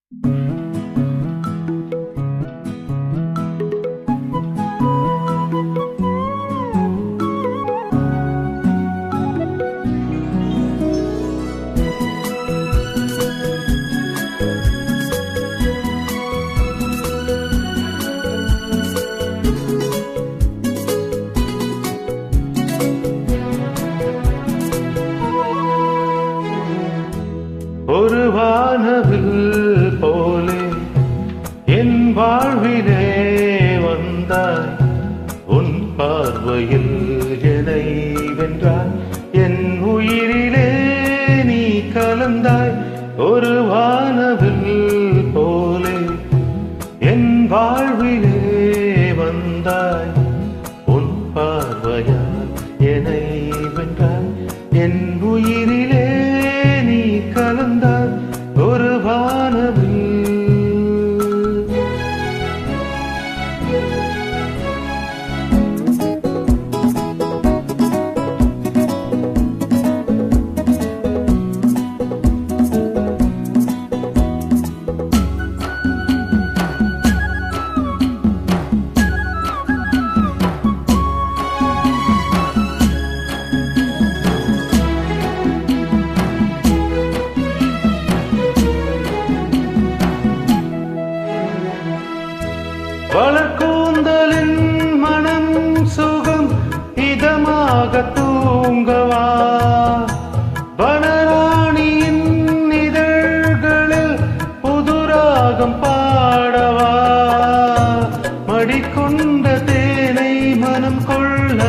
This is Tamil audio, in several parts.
ஒரு வானவில் போலே என் வாழ்விலே வந்தாய். உன் பார்வையில் என்னை வென்றாய். என் உயிரிலே நீ கலந்தாய். ஒரு வானவில் போலே என் வாழ்விலே வந்தாய். உன் பார்வையால் என்னை வென்றாய். என் உயிரிலே நீ கலந்தாய். ஒரு வானவில். வளர்கூந்தலின் மனம் சுகம் இதமாக தூங்கவா. வனராணியின் இதழ்களில் புதுராகம் பாடவா. மடிக்கொண்ட தேனை மனம் கொள்ள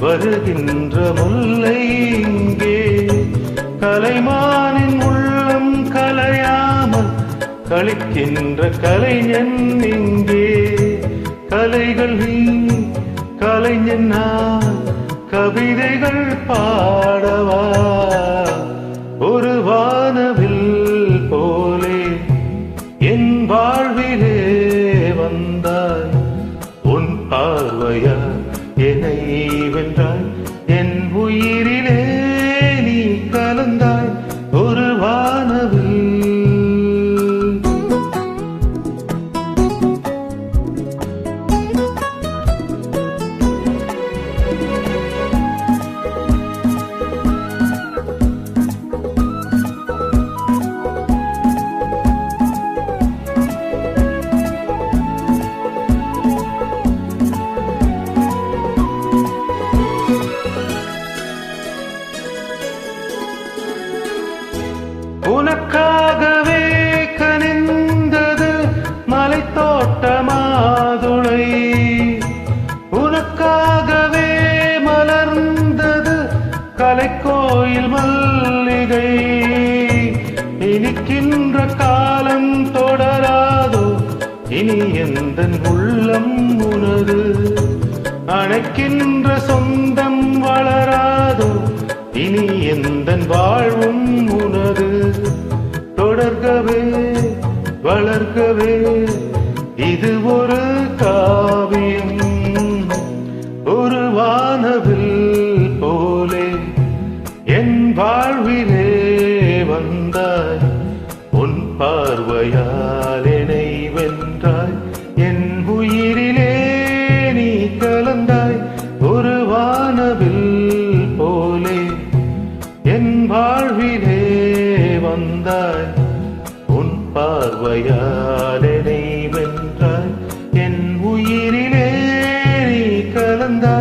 வருகின்ற முல்லை இங்கே. கலைமானின் உள்ளம் கலையாமல் களிக்கின்ற கலைஞன் இங்கே. கலைகள் நீ கலைஞன் நான் கவிதைகள் பாடவா. ஒரு வானவில் போலே என் வாழ்விலே வந்தாய். உன் பார்வையால் என்னை வென்றாய். என் உயிரிலே நீ கலந்தாய். ஒரு வானவில். உனக்காகவே கனிந்தது மலைத்தோட்ட மாதுளை. உனக்காகவே மலர்ந்தது கலைக்கோயில் மல்லிகை. இனிக்கின்ற காலம் தொடராதோ இனி எந்தன் உள்ளம் உனது. அணைக்கின்ற சொந்தம் வளராதோ இனி எந்தன் வாழ்வும் உனது. தொடர்கவே வளர்கவே இது ஒரு காவியம். ஒரு வானவில் போலே என் வாழ்விலே வந்தாய். உன் பார்வையால் என்னை வென்றாய். என் உயிரிலே நீ கலந்தாய். ஒரு வானவில் போலே என் வாழ்விலே வந்தாய். உன் பார்வையால் என்னை வென்றாய். என் உயிரிலே நீ கலந்தாய்.